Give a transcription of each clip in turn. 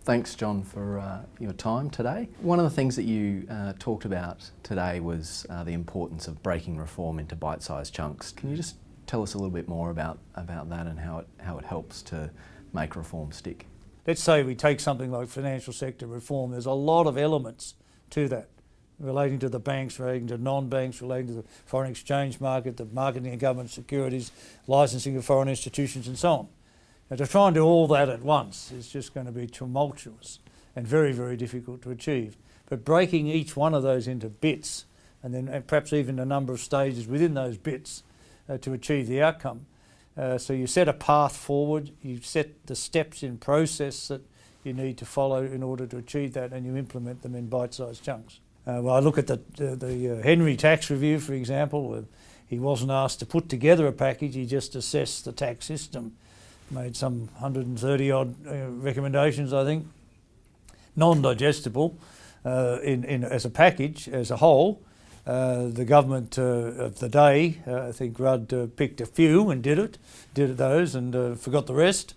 Thanks, John, for your time today. One of the things that you talked about today was the importance of breaking reform into bite-sized chunks. Can you just tell us a little bit more about that and how it helps to make reform stick? Let's say we take something like financial sector reform. There's a lot of elements to that, relating to the banks, relating to non-banks, relating to the foreign exchange market, the marketing of government securities, licensing of foreign institutions and so on. Now, to try and do all that at once is just going to be tumultuous and very, very difficult to achieve. But breaking each one of those into bits and then perhaps even a number of stages within those bits to achieve the outcome. So you set a path forward, you set the steps in process that you need to follow in order to achieve that, and you implement them in bite-sized chunks. Well, I look at the Henry tax review, for example. He wasn't asked to put together a package, he just assessed the tax system. Made some 130 odd recommendations, I think, non-digestible as a package, as a whole. The government of the day, I think Rudd picked a few and did those and forgot the rest.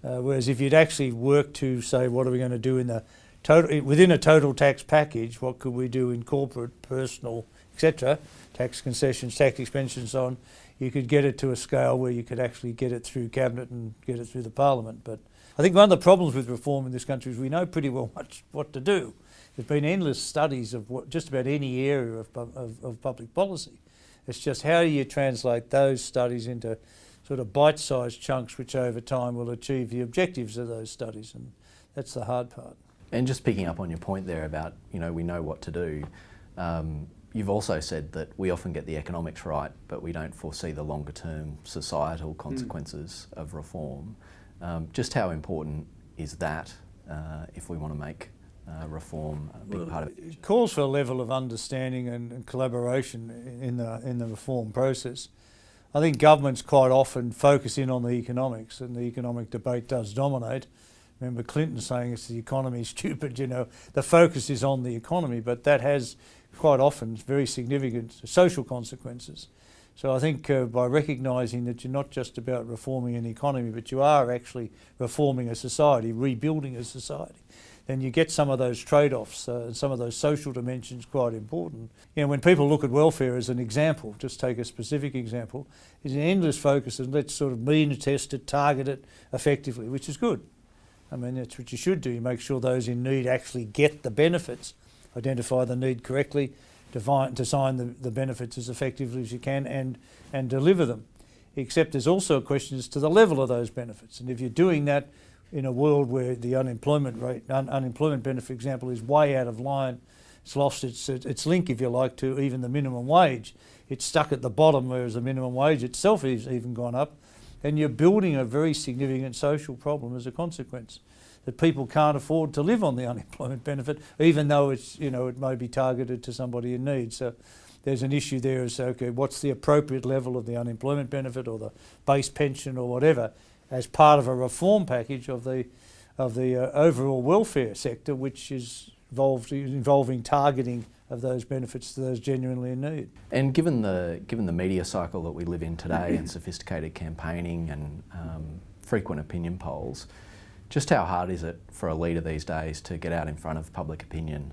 Whereas if you'd actually worked to say, what are we going to do in the total, within a total tax package, what could we do in corporate, personal, etc., tax concessions, tax expenses and so on, you could get it to a scale where you could actually get it through Cabinet and get it through the Parliament. But I think one of the problems with reform in this country is we know pretty well what to do. There's been endless studies of just about any area of public policy. It's just how do you translate those studies into sort of bite-sized chunks which over time will achieve the objectives of those studies, and that's the hard part. And just picking up on your point there about, we know what to do, you've also said that we often get the economics right, but we don't foresee the longer-term societal consequences of reform. Just how important is that if we want to make reform a big part of it? It calls for a level of understanding and collaboration in the reform process. I think governments quite often focus in on the economics, and the economic debate does dominate. Remember Clinton saying it's the economy stupid, the focus is on the economy, but that has quite often very significant social consequences. So I think by recognising that you're not just about reforming an economy, but you are actually reforming a society, rebuilding a society, then you get some of those trade-offs and some of those social dimensions quite important. When people look at welfare as an example, just take a specific example, is an endless focus and let's sort of mean test it, target it effectively, which is good. I mean, that's what you should do. You make sure those in need actually get the benefits, identify the need correctly, design the benefits as effectively as you can and deliver them. Except there's also a question as to the level of those benefits. And if you're doing that in a world where the unemployment rate, unemployment benefit, for example, is way out of line, it's lost its link, if you like, to even the minimum wage. It's stuck at the bottom, whereas the minimum wage itself has even gone up. And you're building a very significant social problem as a consequence, that people can't afford to live on the unemployment benefit, even though it's, it may be targeted to somebody in need. So there's an issue there as, okay, what's the appropriate level of the unemployment benefit or the base pension or whatever as part of a reform package of the overall welfare sector, which is involving targeting of those benefits to those genuinely in need. And given the media cycle that we live in today and sophisticated campaigning and frequent opinion polls, just how hard is it for a leader these days to get out in front of public opinion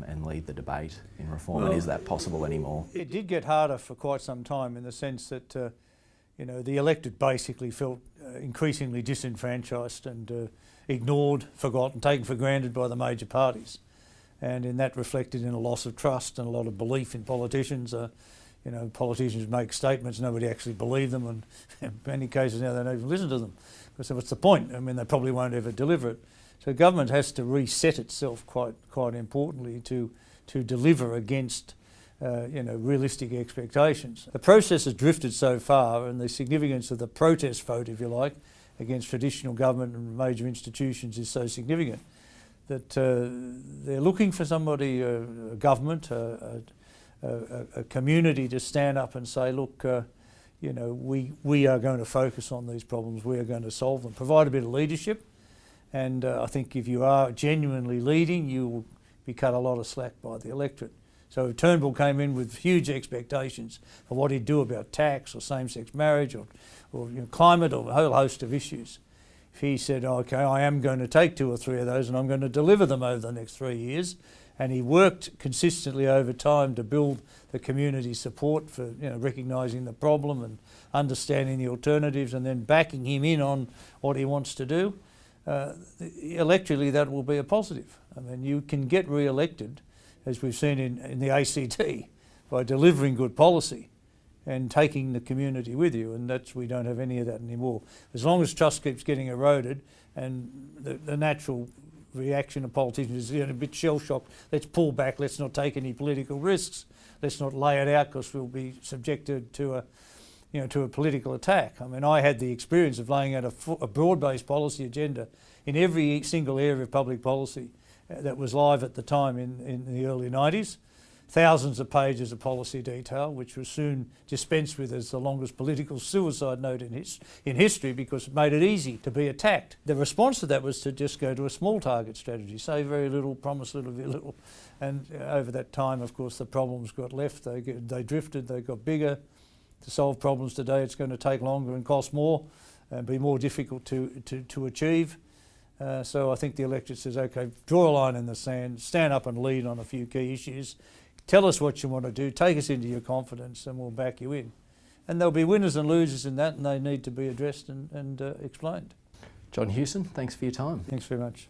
and lead the debate in reform? And is that possible anymore? It did get harder for quite some time in the sense that the electorate basically felt increasingly disenfranchised and ignored, forgotten, taken for granted by the major parties. And in that reflected in a loss of trust and a lot of belief in politicians. Politicians make statements, nobody actually believed them, and in many cases now they don't even listen to them. So what's the point? I mean, they probably won't ever deliver it. So government has to reset itself quite importantly to deliver against realistic expectations. The process has drifted so far, and the significance of the protest vote, if you like, against traditional government and major institutions is so significant that they're looking for somebody, a government, a community to stand up and say, look, we are going to focus on these problems, we are going to solve them, provide a bit of leadership. And I think if you are genuinely leading, you will be cut a lot of slack by the electorate. So if Turnbull came in with huge expectations for what he'd do about tax or same-sex marriage or climate or a whole host of issues, if he said, okay, I am going to take 2 or 3 of those and I'm going to deliver them over the next 3 years, and he worked consistently over time to build the community support for recognising the problem and understanding the alternatives and then backing him in on what he wants to do, electorally that will be a positive. I mean, you can get re-elected, as we've seen in the ACT, by delivering good policy and taking the community with you, and we don't have any of that anymore. As long as trust keeps getting eroded and the natural reaction of politicians is a bit shell-shocked, let's pull back, let's not take any political risks, let's not lay it out because we'll be subjected to a political attack. I mean, I had the experience of laying out a broad-based policy agenda in every single area of public policy that was live at the time in the early 90s. Thousands of pages of policy detail, which was soon dispensed with as the longest political suicide note in history because it made it easy to be attacked. The response to that was to just go to a small target strategy, say very little, promise little, very little. And over that time, of course, the problems got left, they drifted, they got bigger. To solve problems today, it's going to take longer and cost more and be more difficult to achieve. So I think the electorate says, okay, draw a line in the sand, stand up and lead on a few key issues. Tell us what you want to do, take us into your confidence and we'll back you in. And there'll be winners and losers in that and they need to be addressed and explained. John Hewson, thanks for your time. Thanks very much.